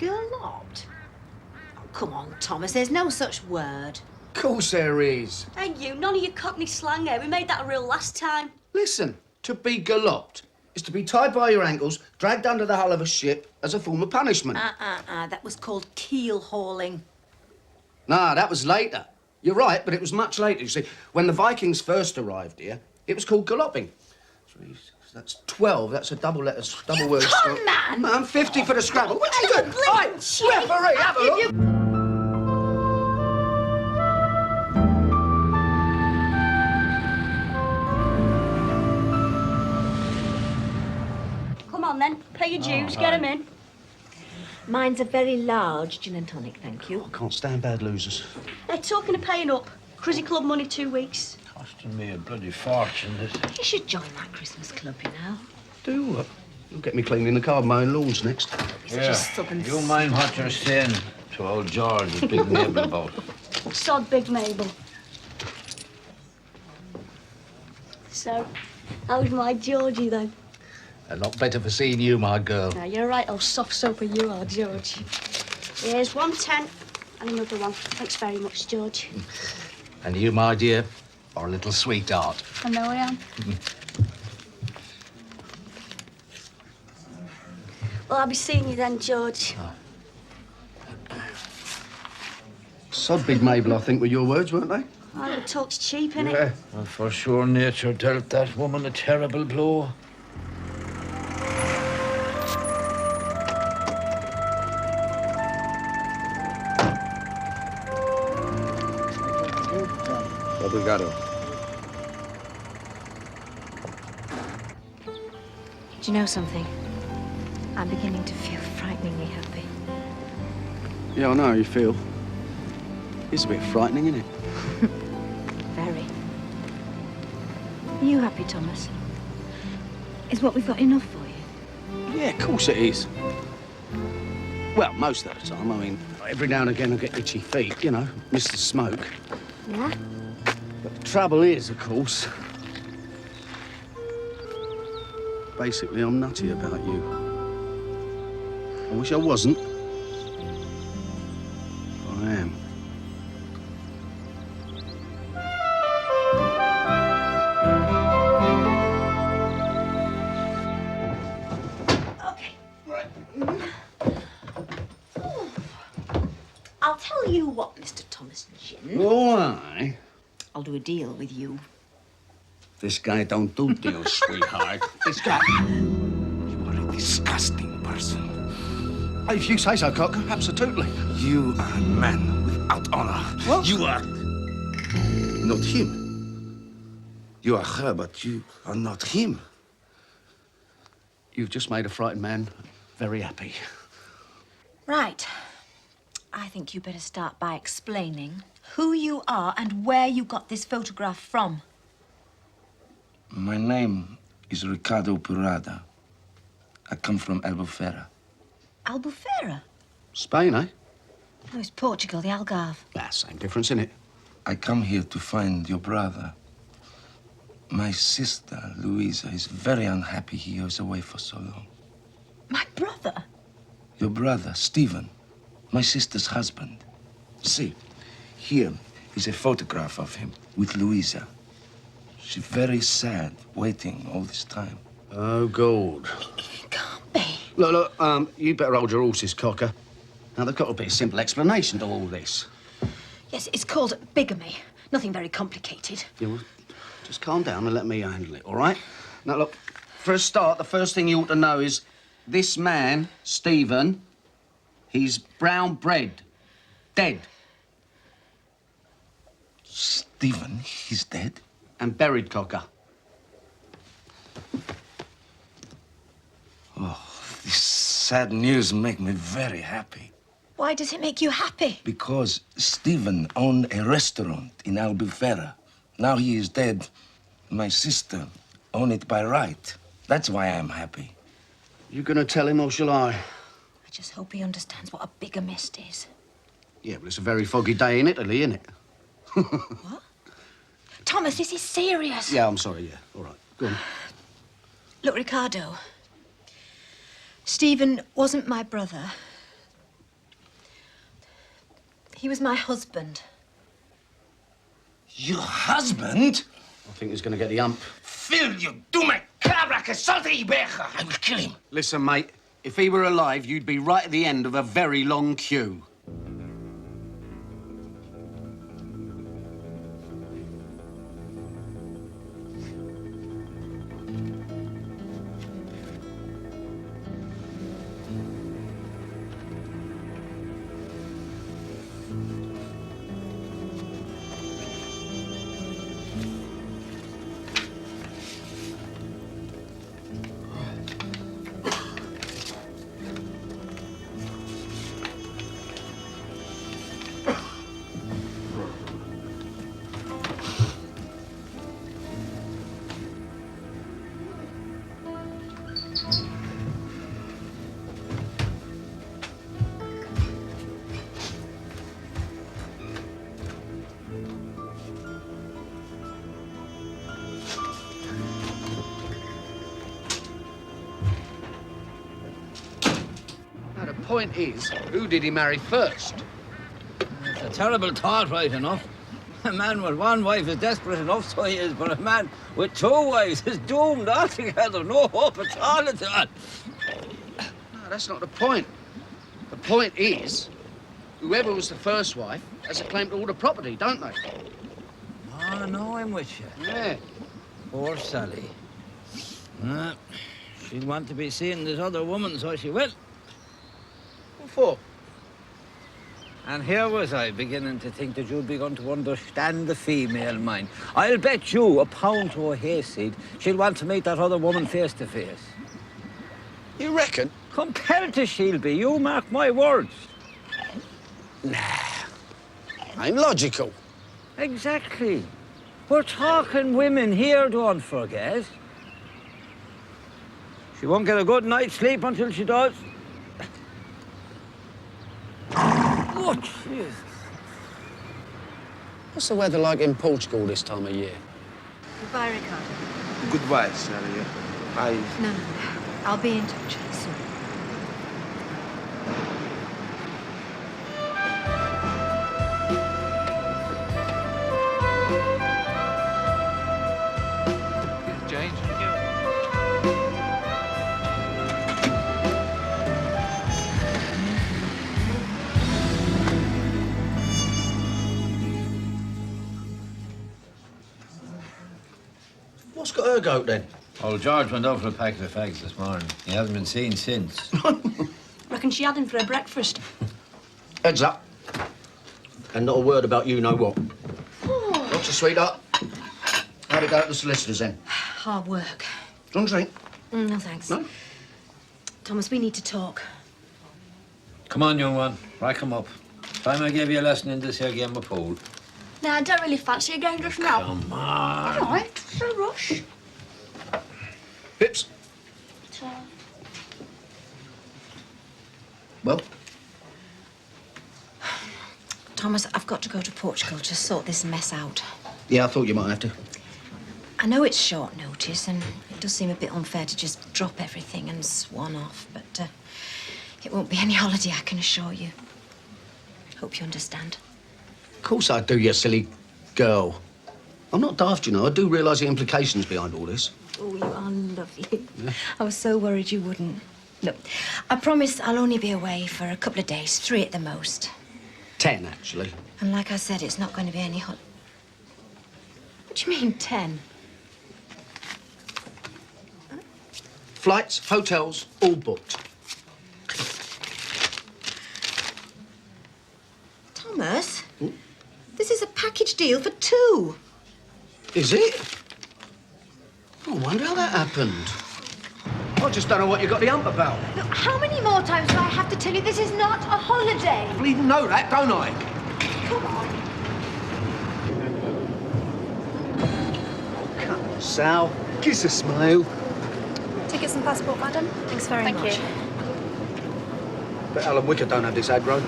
Galloped? Oh, come on, Thomas, there's no such word. Of course there is. Hey, you, none of your Cockney slang here. We made that a rule last time. Listen, to be galloped is to be tied by your ankles, dragged under the hull of a ship as a form of punishment. That was called keel hauling. Nah, that was later. You're right, but it was much later. You see, when the Vikings first arrived here, it was called galloping. 3, 6, that's 12. That's a double word. Come, man! I'm 50 for the Scrabble. What you doing? Right, referee, have a look. Come on, then. Pay your dues. Get them in. Mine's a very large gin and tonic, thank you. I can't stand bad losers. They're talking of paying up. Cruisy Club money 2 weeks. Costing me a bloody fortune, this. You should join that Christmas club, you know. Do what? You'll get me cleaning the car, mowing lawns next. Yeah, you mind what you're saying to old George, the big Mabel boat. Sod Big Mabel. So, how's my Georgie, then? A lot better for seeing you, my girl. Now, you're right, old soft soaper you are, George. Here's 110 and another one. Thanks very much, George. And you, my dear, are a little sweetheart. I know I am. Well, I'll be seeing you then, George. Sod Big Mabel, I think, were your words, weren't they? Oh, the talk's cheap, innit? Yeah. Well, for sure, nature dealt that woman a terrible blow. Ricardo. Do you know something? I'm beginning to feel frighteningly happy. Yeah, I know how you feel. It's a bit frightening, isn't it? Very. Are you happy, Thomas? Is what we've got enough for you? Yeah, of course it is. Well, most of the time. I mean, every now and again I get itchy feet, you know, miss the smoke. Yeah? But the trouble is, of course, basically I'm nutty about you. I wish I wasn't. I am. Okay. Right. I'll tell you what, Mr. Thomas Gynn. Why? I'll do a deal with you. This guy don't do deals, sweetheart. This guy... You are a disgusting person. If you say so, Cocker, absolutely. You are a man without honor. What? You are... not him. You are her, but you are not him. You've just made a frightened man very happy. Right. I think you better start by explaining who you are and where you got this photograph from. My name is Ricardo Purada. I come from Albufeira. Albufeira? Spain, eh? Oh, it's Portugal, the Algarve. Same difference, innit? I come here to find your brother. My sister, Louisa, is very unhappy he was away for so long. My brother? Your brother, Stephen, my sister's husband. See, here is a photograph of him with Louisa. She's very sad, waiting all this time. Oh, God. It can't be. Look, you better hold your horses, Cocker. Now, there's got to be a simple explanation to all this. Yes, it's called bigamy. Nothing very complicated. Yeah, well, just calm down and let me handle it, all right? Now, look, for a start, the first thing you ought to know is this man, Stephen, he's brown bread. Dead. Stephen, he's dead? And buried, Cocker. Oh, this sad news makes me very happy. Why does it make you happy? Because Stephen owned a restaurant in Albufeira. Now he is dead. My sister owned it by right. That's why I'm happy. You gonna tell him or shall I? I just hope he understands what a bigamist is. Yeah, well, it's a very foggy day in Italy, isn't it? What? Thomas, this is serious. Yeah, I'm sorry, yeah. All right, go on. Look, Ricardo, Stephen wasn't my brother, He was my husband. Your husband? I think he's going to get the hump. Phil, you do my cabra que salta y beja. I will kill him. Listen, mate, if he were alive, you'd be right at the end of a very long queue. Now, the point is, who did he marry first? It's a terrible thought, right enough. A man with one wife is desperate enough, so he is, but a man with two wives is doomed altogether. No hope at all at all. No, that's not the point. The point is, whoever was the first wife has a claim to all the property, don't they? Oh, no, I'm with you. Yeah. Poor Sally. She'd want to be seeing this other woman, so she will. What for? And here was I, beginning to think that you'd begun to understand the female mind. I'll bet you £1 to a hayseed she'll want to meet that other woman face to face. You reckon? Compelled to she'll be, you mark my words. Nah. I'm logical. Exactly. We're talking women here, don't forget. She won't get a good night's sleep until she does. Oh, jeez. What's the weather like in Portugal this time of year? Goodbye, Ricardo. Goodbye, Sally. No. I'll be in touch soon. Change. What's got her goat then? Old George went out for a packet of fags this morning. He hasn't been seen since. Reckon she had him for her breakfast. Heads up. And not a word about you know what. What's a sweetheart? How'd it go at the solicitors then? Hard work. Do you want a drink? No, thanks. No? Thomas, we need to talk. Come on, young one. Rack 'em up. Time I gave you a lesson in this here game of pool. No, I don't really fancy a game just now. Come on. All right, it's no rush. Pips? Well? Thomas, I've got to go to Portugal to sort this mess out. Yeah, I thought you might have to. I know it's short notice, and it does seem a bit unfair to just drop everything and swan off, but it won't be any holiday, I can assure you. Hope you understand. Of course I do, you silly girl. I'm not daft, you know. I do realise the implications behind all this. Oh, you are lovely. Yeah. I was so worried you wouldn't. Look, I promise I'll only be away for a couple of days, 3 at the most. 10, actually. And like I said, it's not going to be any hot. What do you mean, 10? Flights, hotels, all booked. Thomas, this is a package deal for 2. Is it? I wonder how that happened. I just don't know what you got the hump about. Look, how many more times do I have to tell you this is not a holiday? I even know that, don't I? Come on. Come on, Sal. Give us a smile. Tickets and passport, madam. Thanks very much. But Alan Wicker don't have this aggro.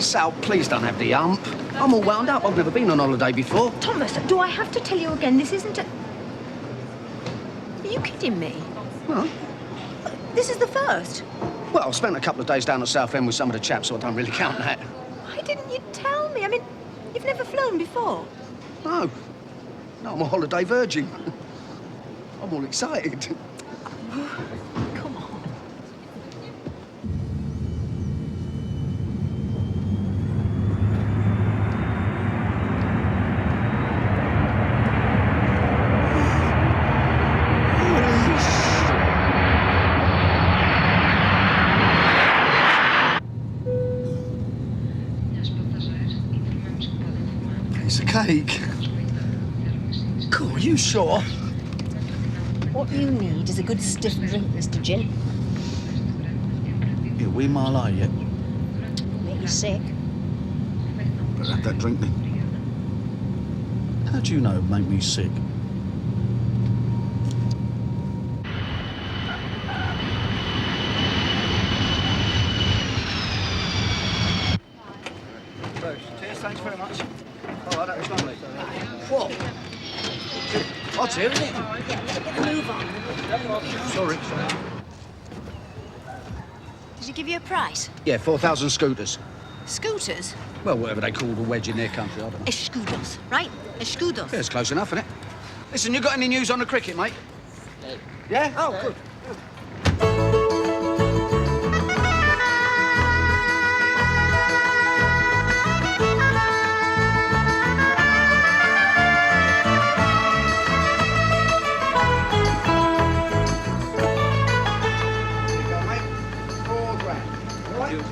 Sal, please don't have the hump. I'm all wound up. I've never been on holiday before. Thomas, do I have to tell you again? This isn't a... Are you kidding me? Huh? This is the first. Well, I spent a couple of days down at Southend with some of the chaps, so I don't really count that. didn't you tell me? I mean, you've never flown before? No. No, I'm a holiday virgin. I'm all excited. Come on. Piece of cake. Cool, are you sure? What you need is a good stiff drink, Mr. Gynn. You we Marlowe yet? Make you sick. Better have that drink then. How do you know it'd make me sick? Cheers, thanks very much. Oh, that was lovely. What? Odds here, isn't it? Move on. Sorry. Did he give you a price? Yeah, 4,000 scooters. Scooters? Well, whatever they call the wedge in their country, I don't know. Escudos, right? Escudos. Yeah, it's close enough, isn't it? Listen, you got any news on the cricket, mate? Yeah? Oh, good.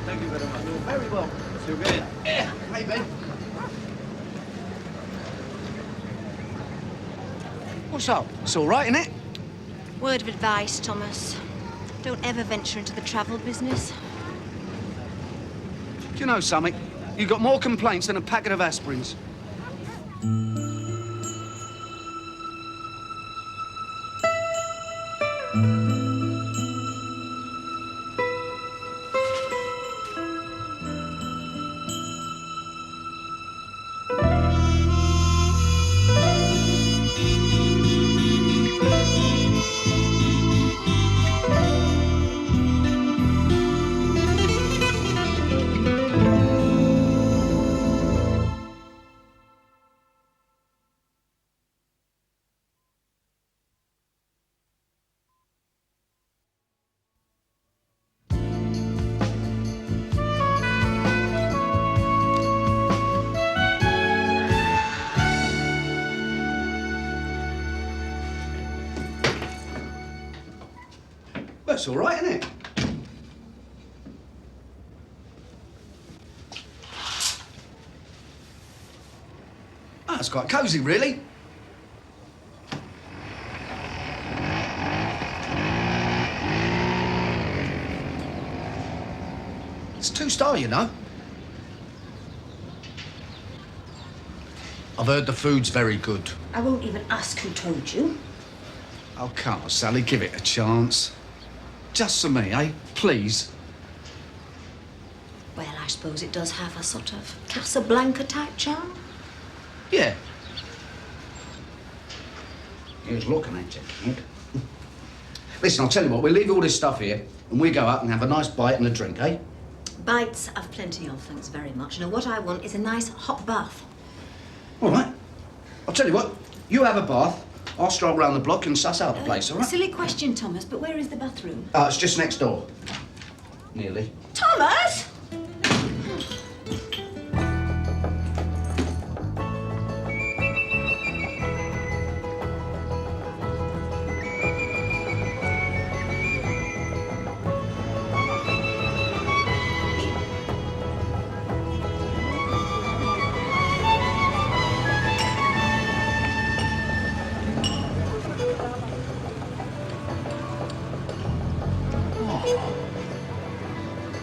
Thank you very much. Very well. So good. Yeah, hey, Ben. What's up? It's all right, isn't it? Word of advice, Thomas. Don't ever venture into the travel business. Do you know something? You've got more complaints than a packet of aspirins. That's all right, isn't it? Oh, it's quite cosy, really. It's 2-star, you know. I've heard the food's very good. I won't even ask who told you. Oh, come on, Sally, give it a chance. Just for me, eh? Please. Well, I suppose it does have a sort of Casablanca-type charm. Yeah. Here's looking at you, kid. Listen, I'll tell you what, we'll leave all this stuff here and we go out and have a nice bite and a drink, eh? Bites I've plenty of, thanks very much. Now, what I want is a nice hot bath. All right. I'll tell you what, you have a bath, I'll stroll round the block and suss out the place, all right? Silly question, Thomas, but where is the bathroom? It's just next door. Nearly. Thomas!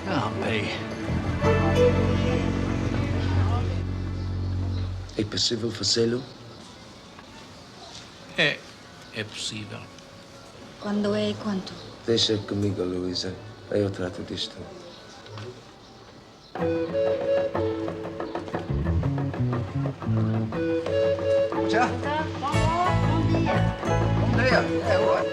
Can't be. È possibile farlo? È possibile. Quando e quanto? Deixa comigo, Luísa. Eu trato disto. Ciao. Bom dia. Yeah, all right.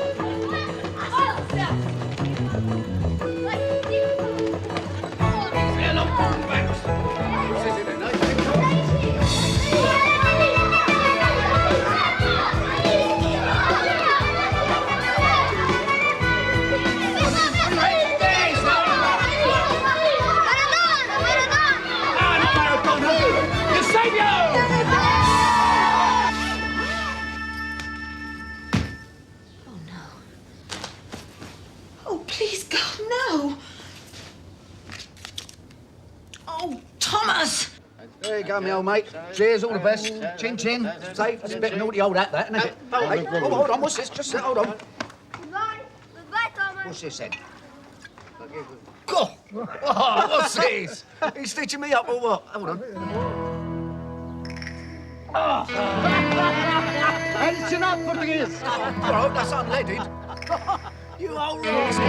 There you go, me old mate. Cheers, all the best. Chin chin. Safe. That's a bit naughty old hat, that, isn't it? Hey, hold on, what's this? Just hold on. Goodbye. Goodbye, Thomas. What's this then? God! Oh, what's this? He's stitching me up or what? Hold on. Oh. Tension up, Portuguese. All right, that's unleaded. You old rascal.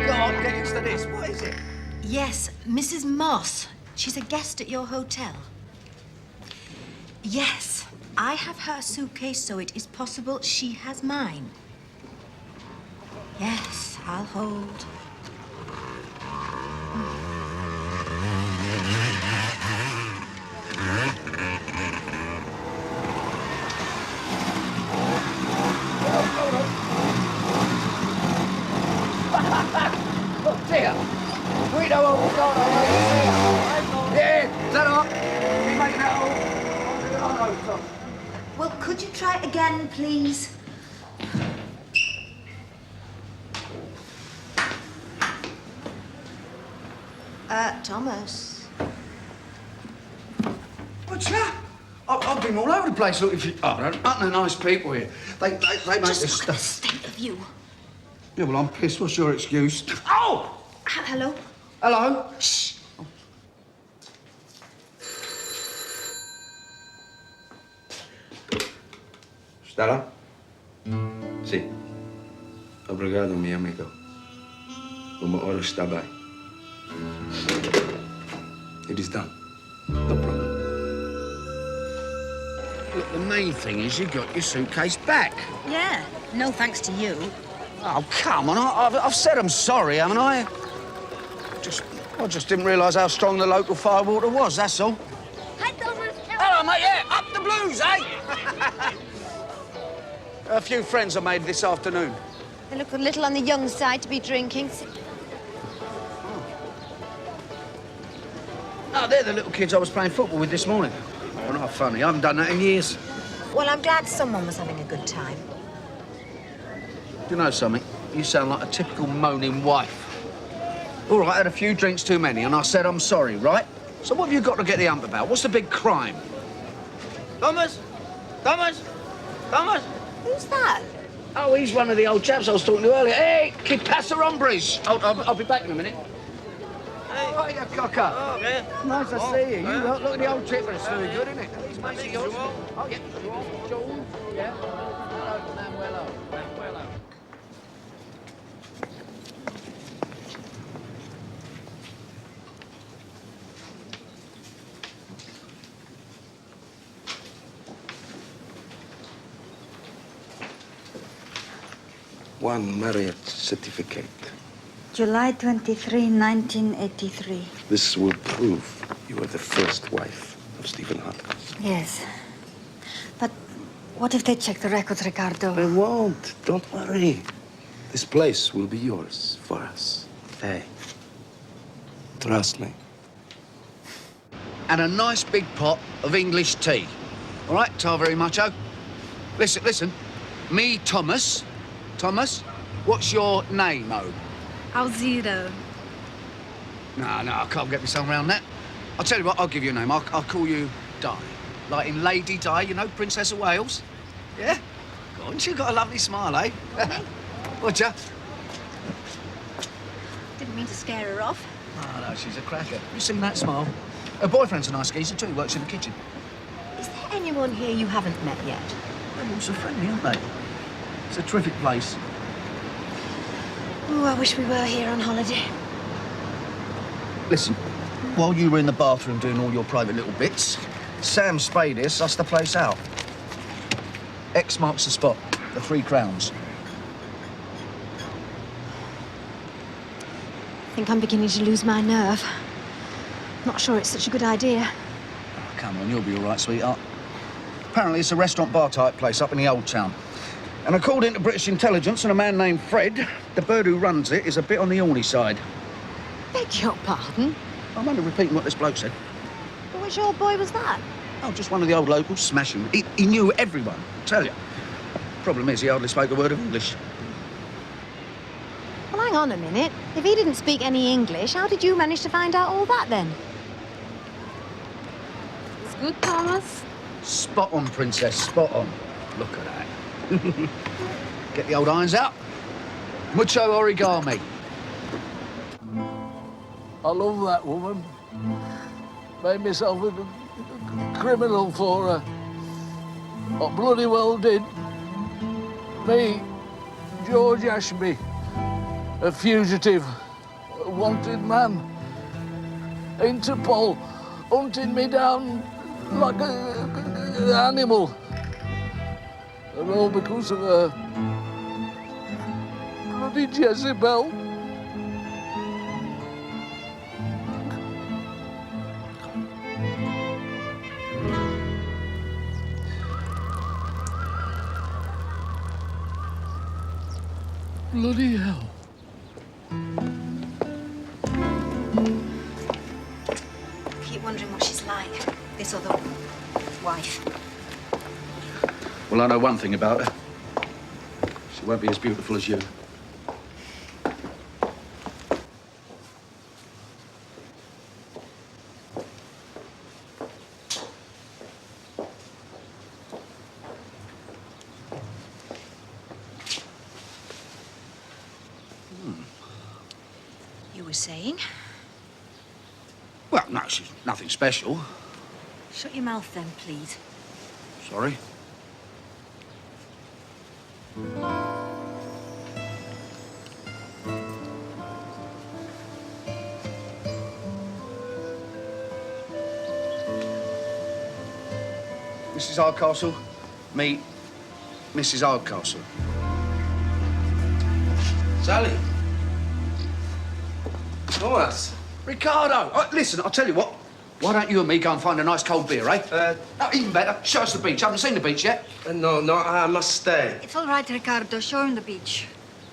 Go on, get used to this. What is it? Yes, Mrs. Moss. She's a guest at your hotel. Yes, I have her suitcase, so it is possible she has mine. Yes, I'll hold. Oh, dear. We know what we've got. Yeah, is that all? We make that all? Well, could you try it again, please? Thomas. What's that? I've been all over the place looking for you. Oh, they're nice people here. They make this Just look at the stuff. state of you. Yeah, well, I'm pissed. What's your excuse? Oh! Hello? Hello? Shh. Stella? Sì. Obrigado, mio amico. Uma hora está bem. It is done. No problem. Look, the main thing is you got your suitcase back. Yeah, no thanks to you. Oh, come on. I've said I'm sorry, haven't I? I just didn't realise how strong the local firewater was, that's all. Hi, Thomas. Hello, mate. Yeah, up the blues, eh? A few friends I made this afternoon. They look a little on the young side to be drinking. Oh, they're the little kids I was playing football with this morning. Well, not funny. I haven't done that in years. Well, I'm glad someone was having a good time. Do you know something? You sound like a typical moaning wife. All right, I had a few drinks too many, and I said I'm sorry, right? So what have you got to get the hump about? What's the big crime? Thomas? Thomas? Thomas? Who's that? Oh, he's one of the old chaps I was talking to earlier. Hey, que pasa, hombres? I'll be back in a minute. Hey. Oh, you cocker. Oh, man. Nice to see you. You look at the old chipper. It's very good, isn't it? Nice to see you. Oh, yeah. Joel. Yeah. Hello, Manuelo. Manuelo. One marriage certificate. July 23, 1983. This will prove you are the first wife of Stephen Hardcastle. Yes. But what if they check the records, Ricardo? They won't. Don't worry. This place will be yours for us. Hey. Trust me. And a nice big pot of English tea. All right, ta very mucho. Listen. Me, Thomas. Thomas, what's your name, oh? Alzira. No, I can't get myself around that. I'll tell you what, I'll give you a name. I'll call you Di. Like in Lady Di, you know, Princess of Wales. Yeah? Go on, you got a lovely smile, eh? Whatcha? Didn't mean to scare her off. Oh, no, she's a cracker. You seen that smile? Her boyfriend's a nice geezer, too. He works in the kitchen. Is there anyone here you haven't met yet? They're all so friendly, aren't they? It's a terrific place. Oh, I wish we were here on holiday. Listen, while you were in the bathroom doing all your private little bits, Sam Spadis sussed the place out. X marks the spot, the 3 Crowns. I think I'm beginning to lose my nerve. Not sure it's such a good idea. Oh, come on, you'll be all right, sweetheart. Apparently it's a restaurant bar type place up in the old town. And according to British intelligence and a man named Fred, the bird who runs it is a bit on the horny side. Beg your pardon? I'm only repeating what this bloke said. Which old boy was that? Oh, just one of the old locals, smashing. He knew everyone, I tell you. Problem is, he hardly spoke a word of English. Well, I hang on a minute. If he didn't speak any English, how did you manage to find out all that then? It's good, Thomas. Spot on, Princess, spot on. Look at that. Get the old irons out. Mucho origami. I love that woman. Made myself a criminal for her. I bloody well did. Me, George Ashby, a fugitive, a wanted man. Interpol hunting me down like an animal. And all because of her bloody Jezebel. Bloody hell. Keep wondering what she's like, this other wife. Well, I know one thing about her. She won't be as beautiful as you. You were saying? Well, no, she's nothing special. Shut your mouth then, please. Sorry. Mrs. Hardcastle, meet Mrs. Hardcastle. Sally. Thomas. Ricardo! Listen, I'll tell you what. Why don't you and me go and find a nice cold beer, eh? No, even better, show us the beach. I haven't seen the beach yet. No, I must stay. It's all right, Ricardo. Show him the beach.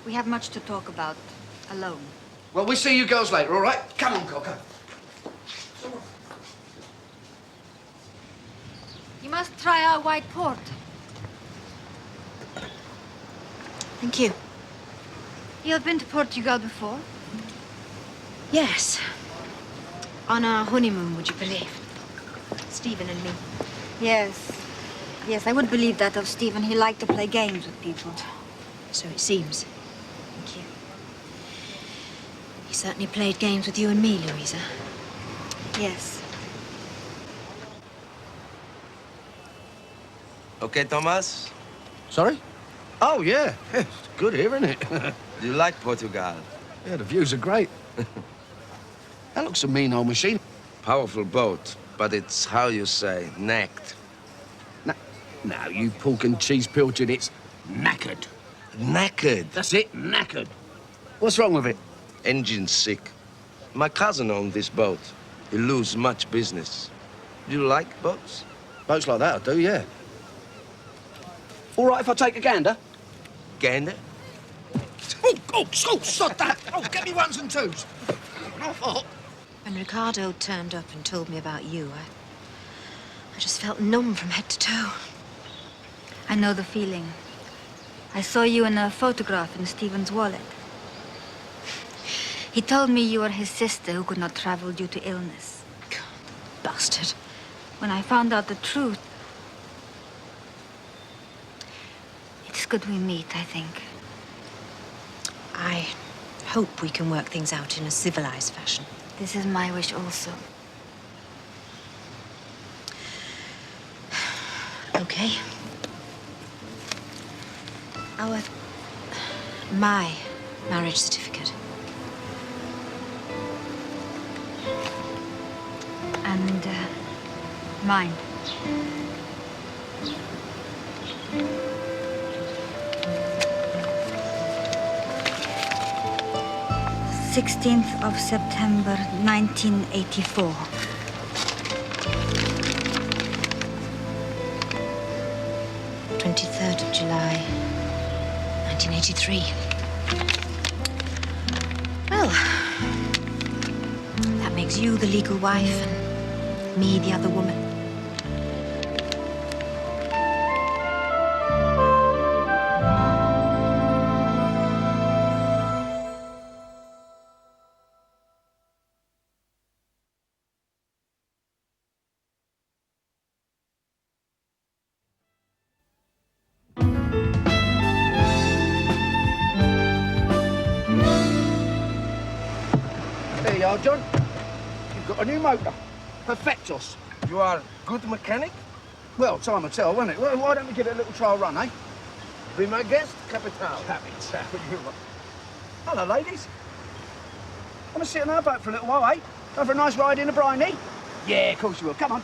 We have much to talk about, alone. Well, we'll see you girls later, all right? Come on, Cocker. You must try our white port. Thank you. You have been to Portugal before? Yes. On our honeymoon, would you believe? Stephen and me. Yes. Yes, I would believe that of Stephen. He liked to play games with people. So it seems. Thank you. He certainly played games with you and me, Louisa. Yes. Okay, Thomas? Sorry? Oh, yeah. It's good here, isn't it? Do you like Portugal? Yeah, the views are great. That looks a mean old machine. Powerful boat, but it's how you say, necked. No, you pork and cheese pilchard, it's knackered. Knackered? That's it, knackered. What's wrong with it? Engine sick. My cousin owned this boat. He lose much business. Do you like boats? Boats like that, I do, yeah. All right if I take a gander? Gander? Oh, stop that! Oh, get me ones and twos. When Ricardo turned up and told me about you, I just felt numb from head to toe. I know the feeling. I saw you in a photograph in Stephen's wallet. He told me you were his sister who could not travel due to illness. God, bastard. When I found out the truth, it's good we meet, I think. I hope we can work things out in a civilized fashion. This is my wish also. Okay. My marriage certificate. And mine. "16th of September, 1984. July 1983. Well, that makes you the legal wife and me the other woman. you are, John. You've got a new motor. Perfectos. You are good mechanic? Well, time will tell, won't it? Well, why don't we give it a little trial run, eh? Be my guest, Capital. Hello, ladies. Want to sit on our boat for a little while, eh? Go for a nice ride in the briny? Yeah, of course you will. Come on.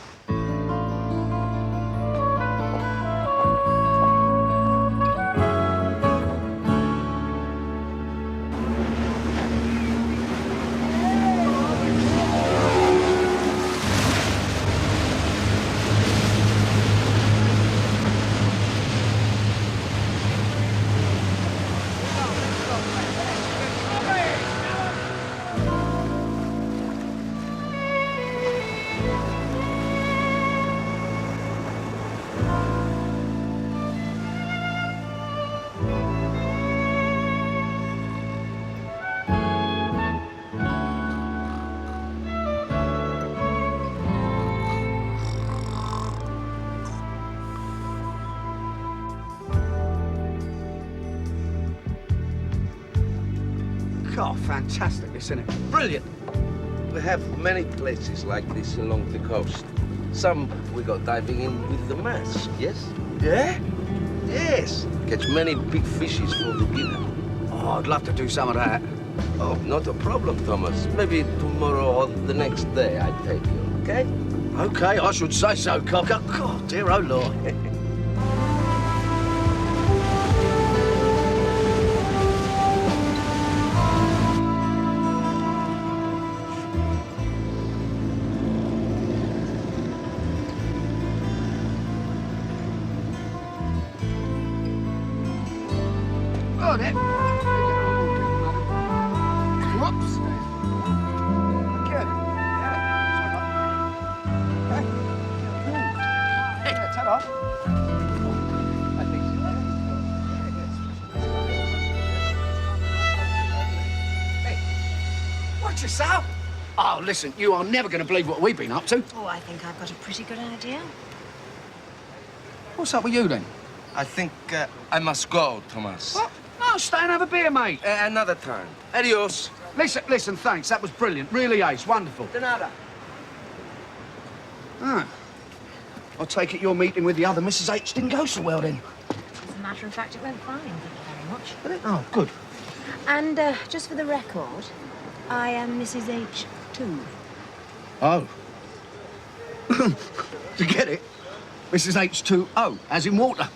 Oh, fantastic, isn't it? Brilliant. We have many places like this along the coast. Some we go diving in with the mask, yes? Yeah? Yes. Catch many big fishes for the dinner. Oh, I'd love to do some of that. Oh, not a problem, Thomas. Maybe tomorrow or the next day I take you, okay? Okay, I should say so, Cocker. God, dear, oh, Lord. Oh, there. Whoops. Good. Yeah. Yeah, ta-da. Hey, watch yourself. Oh, listen, you are never going to believe what we've been up to. Oh, I think I've got a pretty good idea. What's up with you, then? I think I must go, Thomas. What? No, stay and have a beer, mate. Another time. Adios. Listen, thanks. That was brilliant. Really ace. Wonderful. De nada. Ah. I take it your meeting with the other Mrs. H didn't go so well, then? As a matter of fact, it went fine. Thank you very much. Did it? Oh, good. And just for the record, I am Mrs. H2. Oh. To get it? Mrs. H2O, as in water.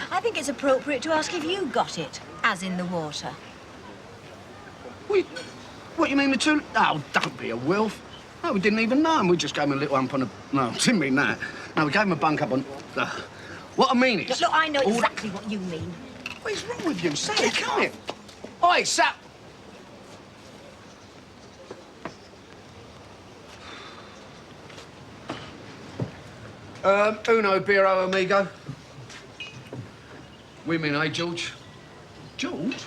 I think it's appropriate to ask if you got it, as in the water. What, you mean the two? Oh, don't be a Wilf. No, we didn't even know him. We just gave him a little hump on a... No, didn't mean that. No, we gave him a bunk up on... What I mean is... Look, I know exactly what you mean. What is wrong with you? Say it, come here. Oi, Sap! Uno, Biro, amigo. Women, eh, George? George?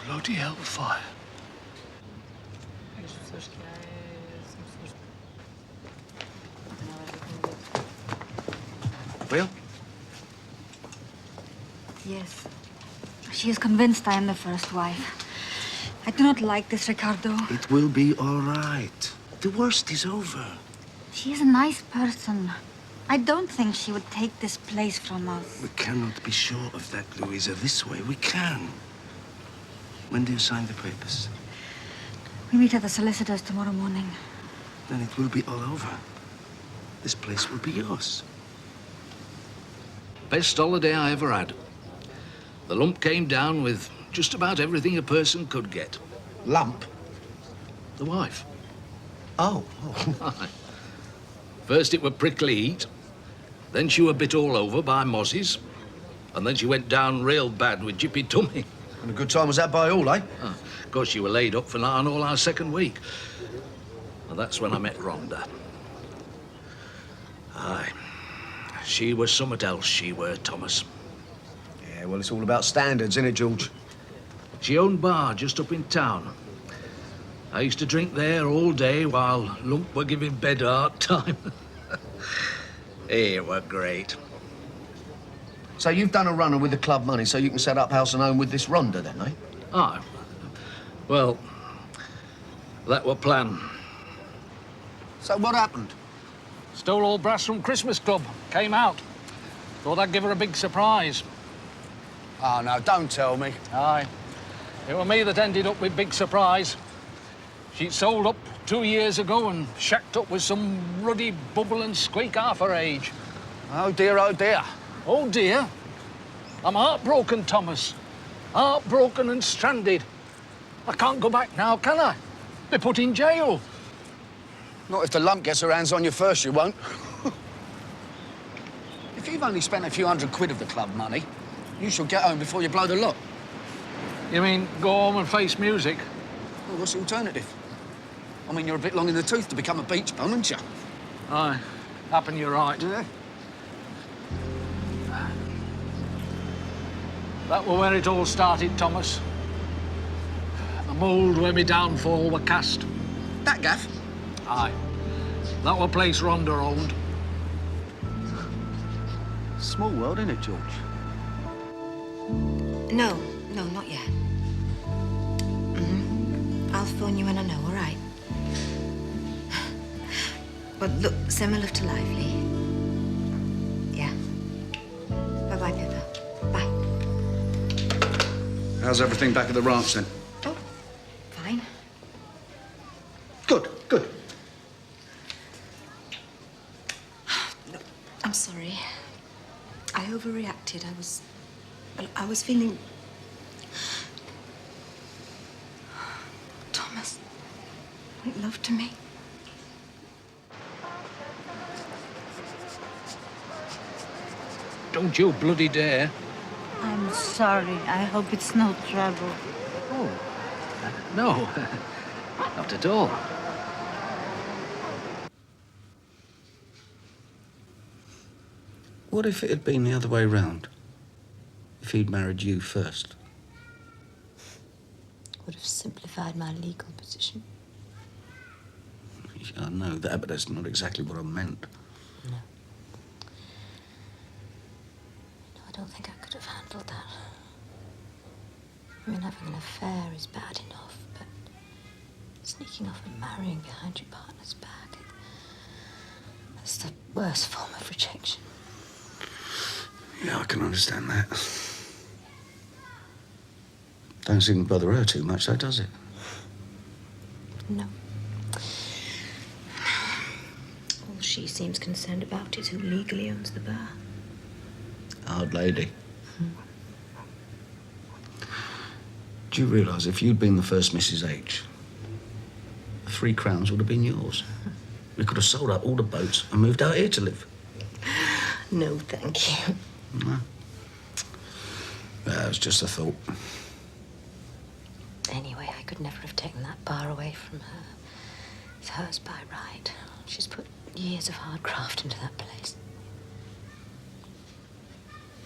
Bloody hellfire. Will? Yes. She is convinced I am the first wife. I do not like this, Ricardo. It will be all right. The worst is over. She is a nice person. I don't think she would take this place from us. We cannot be sure of that, Louisa. This way, we can. When do you sign the papers? We meet at the solicitor's tomorrow morning. Then it will be all over. This place will be yours. Best holiday I ever had. The lump came down with just about everything a person could get. Lump? The wife. Oh. First it were prickly heat, then she were bit all over by mozzies, and then she went down real bad with jippy tummy. And a good time was that by all, eh? Of course, she were laid up for nigh on all our second week. And that's when I met Rhonda. Aye. She was somewhat else, she were, Thomas. Yeah, well, it's all about standards, isn't it, George? She owned bar just up in town. I used to drink there all day while Lump were giving bed a hard time. It were great. So you've done a runner with the club money so you can set up house and home with this Rhonda, then, eh? Ah, well, That were plan. So what happened? Stole all brass from Christmas Club. Came out. Thought I'd give her a big surprise. Oh, no, don't tell me. Aye. It was me that ended up with big surprise. She'd sold up 2 years ago and shacked up with some ruddy bubble and squeak half her age. Oh, dear, oh, dear. Oh, dear. I'm heartbroken, Thomas. Heartbroken and stranded. I can't go back now, can I? Be put in jail. Not if the lump gets her hands on you first, you won't. If you've only spent a few £100 of the club money, you should get home before you blow the lot. You mean go home and face music? Well, what's the alternative? I mean, you're a bit long in the tooth to become a beach bum, aren't you? Aye. Happen you're right. Yeah. That was where it all started, Thomas. The mould where me downfall were cast. That gaff? Aye. That were place Rhonda owned. Small world, isn't it, George? No, not yet. I'll phone you when I know, all right? But look, send my love to Lively. Yeah. Bye-bye, Pippa. Bye. How's everything back at the ranch, then? Oh, fine. Good, good. Look, I'm sorry. I overreacted. I was feeling... Thomas, make love to me. Don't you bloody dare. I'm sorry. I hope it's no trouble. Oh, no. Not at all. What if it had been the other way round? If he'd married you first? Would have simplified my legal position. Yeah, I know that, but that's not exactly what I meant. No. No, I don't think I could have handled that. I mean, having an affair is bad enough, but sneaking off and marrying behind your partner's back, that's the worst form of rejection. Yeah, I can understand that. Don't seem to bother her too much, though, does it? No. All she seems concerned about is who legally owns the bar. Hard lady. Do you realise if you'd been the first Mrs. H, the 3 crowns would have been yours? We could have sold up all the boats and moved out here to live. No, thank you. No. That was just a thought. Anyway, I could never have taken that bar away from her. It's hers by right. She's put years of hard graft into that place.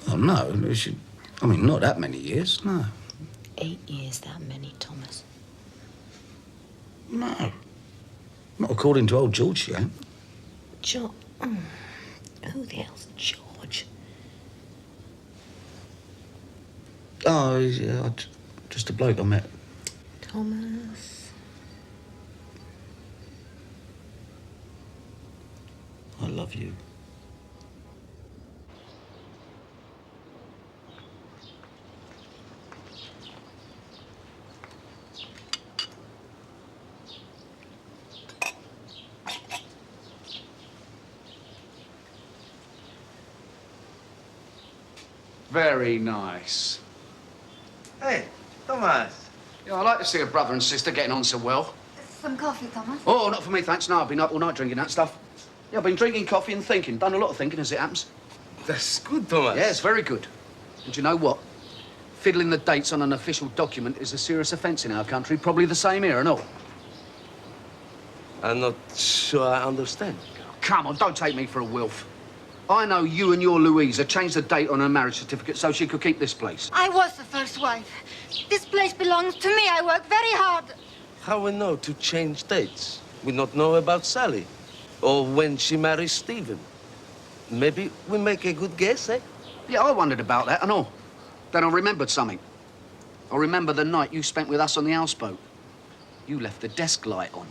Oh, no. I mean, not that many years, no. 8 years, that many, Thomas. No. Not according to old George, she ain't. George? Who the hell's George? Oh, he's just a bloke I met. Thomas. I love you. Very nice. Hey, Thomas. Yeah, I like to see a brother and sister getting on so well. Some coffee, Thomas? Oh, not for me, thanks. No, I've been up all night drinking that stuff. Yeah, I've been drinking coffee and thinking. Done a lot of thinking, as it happens. That's good, Thomas. Yeah, it's very good. And you know what? Fiddling the dates on an official document is a serious offence in our country. Probably the same here and all. I'm not sure I understand. Come on, don't take me for a wilf. I know you and your Louisa changed the date on her marriage certificate so she could keep this place. I was the first wife. This place belongs to me. I work very hard. How we know to change dates? We not know about Sally. Or when she marries Stephen. Maybe we make a good guess, eh? Yeah, I wondered about that and all. Then I remembered something. I remember the night you spent with us on the houseboat. You left the desk light on.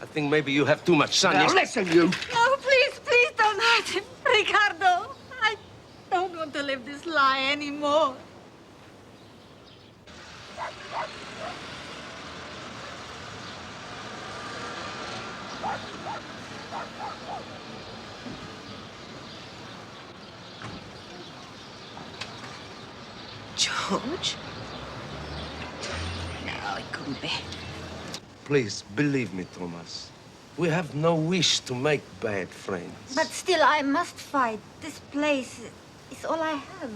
I think maybe you have too much sun. Now listen, you! No, please, please don't hurt him. Ricardo, I don't want to live this lie anymore. George? No, it couldn't be. Please, believe me, Thomas. We have no wish to make bad friends. But still, I must fight. This place is all I have.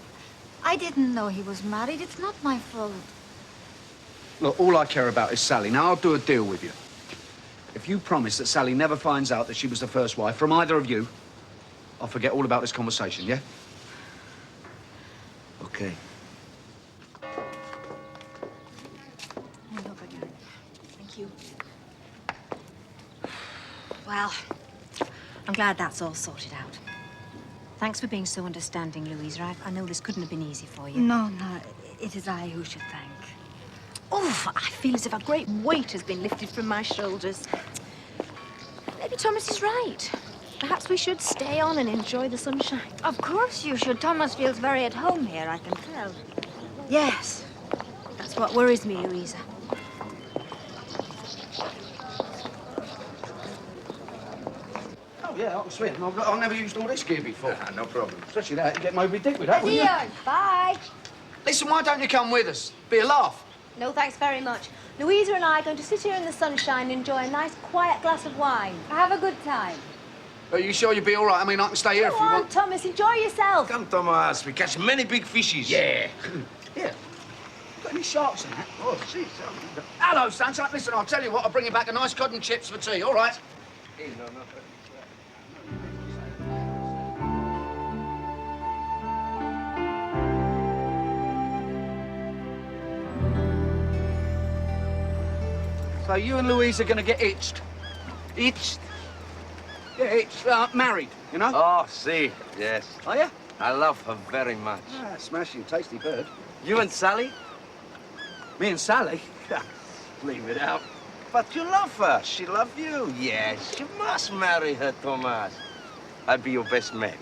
I didn't know he was married. It's not my fault. Look, all I care about is Sally. Now, I'll do a deal with you. If you promise that Sally never finds out that she was the first wife from either of you, I'll forget all about this conversation, yeah? Okay. Thank you. Well, I'm glad that's all sorted out. Thanks for being so understanding, Louisa. I know this couldn't have been easy for you. No, it is I who should thank. Oh, I feel as if a great weight has been lifted from my shoulders. Maybe Thomas is right. Perhaps we should stay on and enjoy the sunshine. Of course you should. Thomas feels very at home here, I can tell. Yes. That's what worries me, Louisa. Oh, yeah, I can swim. I've never used all this gear before. No problem. Especially that, you get Moby Dick with that, wouldn't you? Adios. Bye. Listen, why don't you come with us? Be a laugh. No, thanks very much. Louisa and I are going to sit here in the sunshine and enjoy a nice, quiet glass of wine. Have a good time. Are you sure you'll be all right? I mean, I can stay here if you Come on, want. Thomas, enjoy yourself. Come, Thomas. We catch many big fishes. Yeah. Yeah. Got any sharks in that? Oh, jeez. Hello, sunshine. Listen, I'll tell you what. I'll bring you back a nice cod and chips for tea, all right? No. So you and Louise are going to get hitched. Itched? Yeah, hitched. Married, you know? Oh, see. Yes. Are you? I love her very much. Ah, smashing, tasty bird. You and Sally? Me and Sally? Leave it out. But you love her. She loves you. Yes, you must marry her, Thomas. I'd be your best man.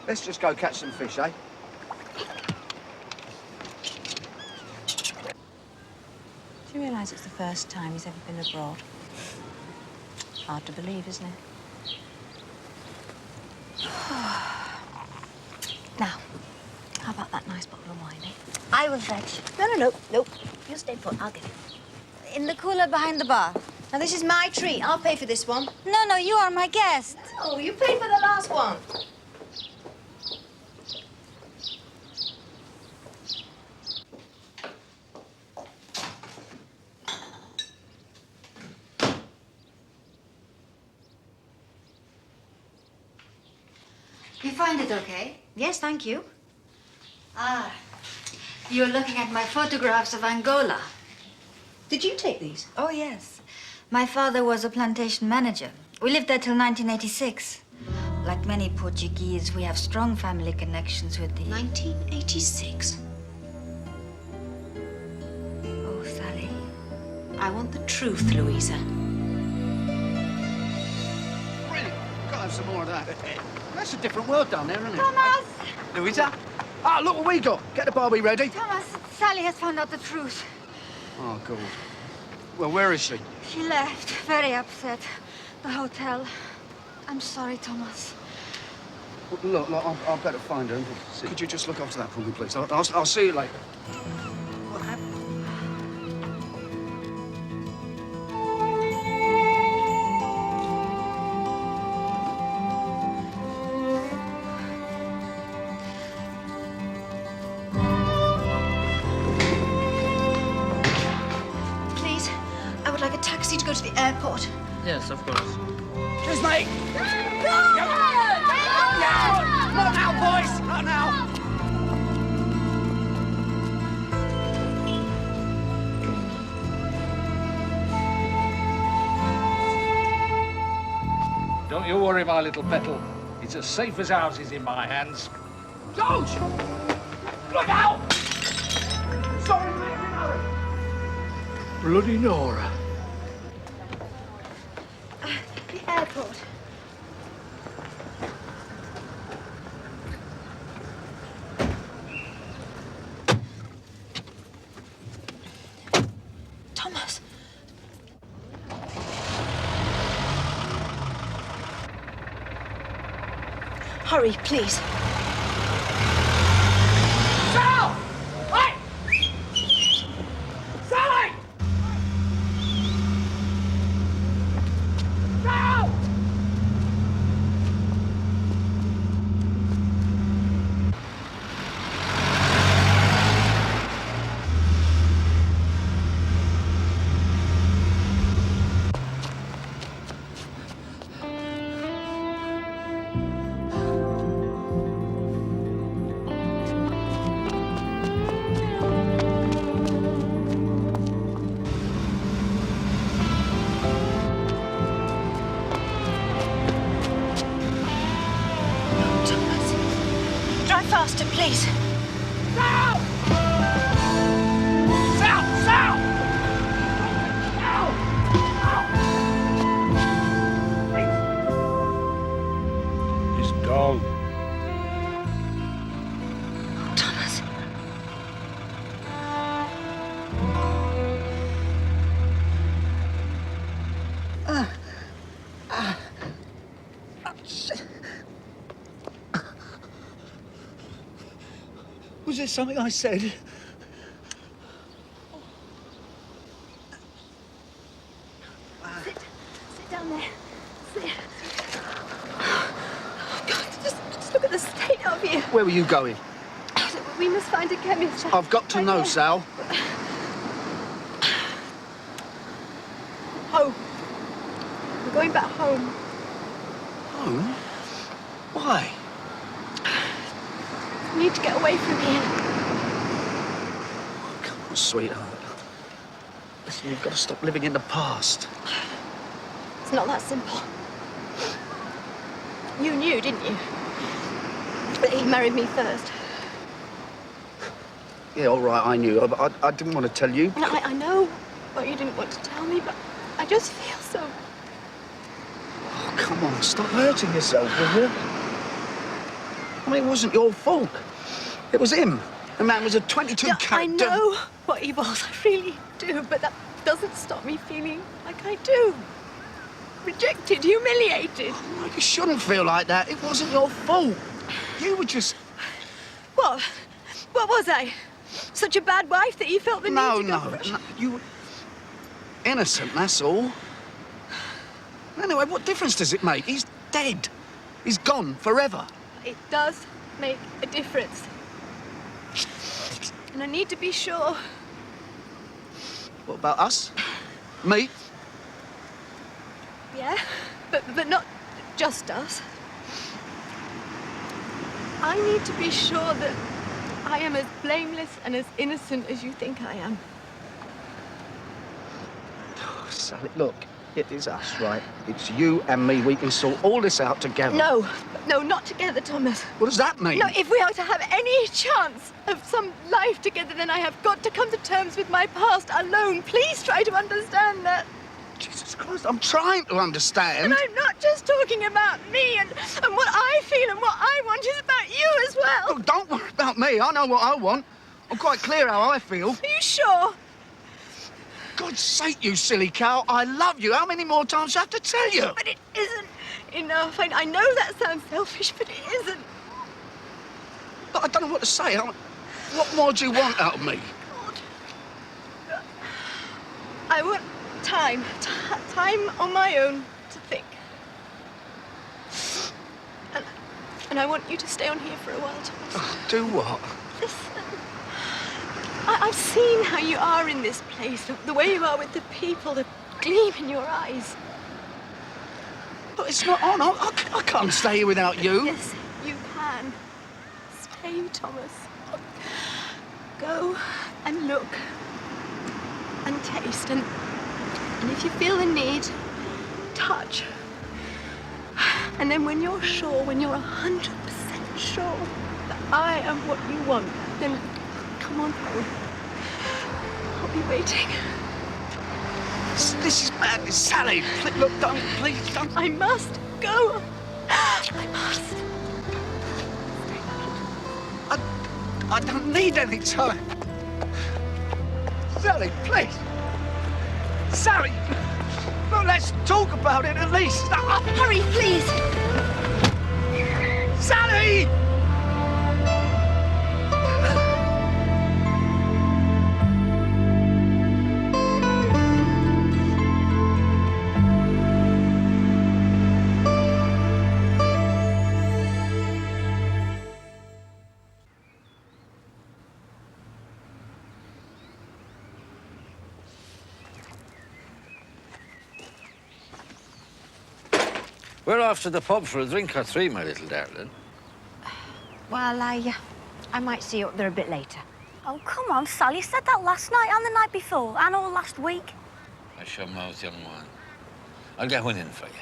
Let's just go catch some fish, eh? Do you realise it's the first time he's ever been abroad? Hard to believe, isn't it? Now, how about that nice bottle of wine, eh? I will fetch. No. You stay put, I'll get it. In the cooler behind the bar. Now, this is my treat. I'll pay for this one. No, you are my guest. Oh, you paid for the last one. You find it okay? Yes, thank you. Ah, you're looking at my photographs of Angola. Did you take these? Oh, yes. My father was a plantation manager. We lived there till 1986. Like many Portuguese, we have strong family connections with the... 1986. Oh, Sally. I want the truth, Louisa. Brilliant. Gotta have some more of that. That's a different world down there, isn't it? Thomas! Louisa? Ah, look what we got. Get the Barbie ready. Thomas, Sally has found out the truth. Oh, God. Well, where is she? She left, very upset. The hotel. I'm sorry, Thomas. Look, I'll better find her. Could you just look after that for me, please? I'll see you later. What happened? Please, I would like a taxi to go to the airport. Yes, of course. Cheers, mate. Not now, boys. Not now. Don't you worry, my little petal. It's as safe as houses in my hands. George! Look out! Sorry, mate. Bloody Nora. The airport. Thomas. Hurry, please. Sal! Hey! Sally! Sal! Drive faster, please. Sal! Sal! Sal! Sal! His dog. Thomas. Was there something I said? Sit down there. Sit. Oh, God, just look at the state of you. Where were you going? We must find a chemist. I've got to know, Sal. Home. We're going back home. Home? Why? We need to get away from here. Oh, come on, sweetheart. Listen, you've got to stop living in the past. It's not that simple. You knew, didn't you? That he married me first. Yeah, all right, I knew, but I didn't want to tell you. No, I know what you didn't want to tell me, but I just feel so... Oh, come on, stop hurting yourself, will you? I mean, it wasn't your fault. It was him. The man was a 22 Yeah, carat... I know what he was, I really do, but that doesn't stop me feeling like I do. Rejected, humiliated. No, you shouldn't feel like that. It wasn't your fault. You were just... What? What was I? Such a bad wife that you felt the need to go for it? No, you were innocent, that's all. Anyway, what difference does it make? He's dead. He's gone forever. It does make a difference. And I need to be sure. What about us? Me? Yeah, but not just us. I need to be sure that I am as blameless and as innocent as you think I am. Oh, Sally, look, it is us, right? It's you and me. We can sort all this out together. No, not together, Thomas. What does that mean? No, if we are to have any chance of some life together, then I have got to come to terms with my past alone. Please try to understand that. Jesus Christ, I'm trying to understand. And I'm not just talking about me and what I feel and what I want is about you as well. Look, don't worry about me. I know what I want. I'm quite clear how I feel. Are you sure? God's sake, you silly cow. I love you. How many more times do I have to tell you? But it isn't enough. I know that sounds selfish, but it isn't. But I don't know what to say. What more do you want out of me? God. I want time. Time on my own to think. And I want you to stay on here for a while, Thomas. Oh, do what? Listen. I've seen how you are in this place, the way you are with the people, the gleam in your eyes. But it's not on. I can't stay here without you. Yes, you can. Stay, Thomas. Go and look and taste, and if you feel the need, touch. And then when you're sure, when you're 100% sure that I am what you want, then come on home. I'll be waiting. This is madness. Sally, look, don't, please, don't. I must go. I must. I don't need any time. Sally, please. Sally, look, let's talk about it at least. Hurry, please. Sally! We're off to the pub for a drink or three, my little darling. Well, I might see you up there a bit later. Oh, come on, Sal. You said that last night and the night before and all last week. Hush your mouth, young one. I'll get one in for you.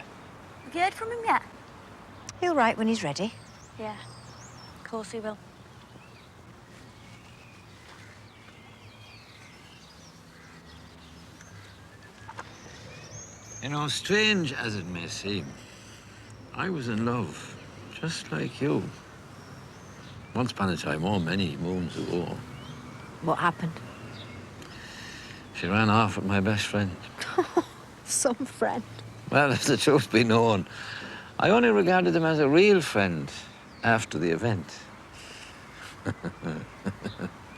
Have you heard from him yet? He'll write when he's ready. Yeah, of course he will. You know, strange as it may seem, I was in love, just like you. Once upon a time, oh, many moons ago. What happened? She ran off with my best friend. Some friend. Well, if the truth be known, I only regarded him as a real friend after the event.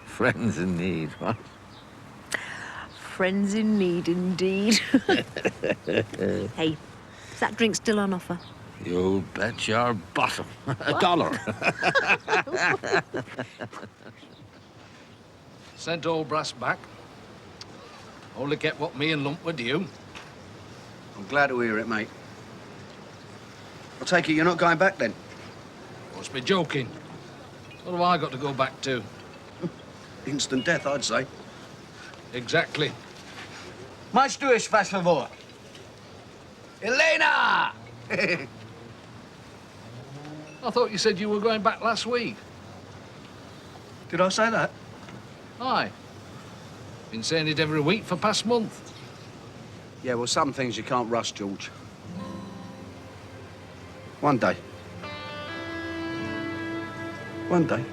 Friends in need, what? Friends in need, indeed. Hey, is that drink still on offer? You bet your bottom. $1. Sent old Brass back. Only kept what me and Lump were due. I'm glad to hear it, mate. I take it you're not going back then? Must be joking. What have I got to go back to? Instant death, I'd say. Exactly. Mais duas, faz favor. Elena! I thought you said you were going back last week. Did I say that? Aye. Been saying it every week for past month. Yeah, well, some things you can't rush, George. One day. One day.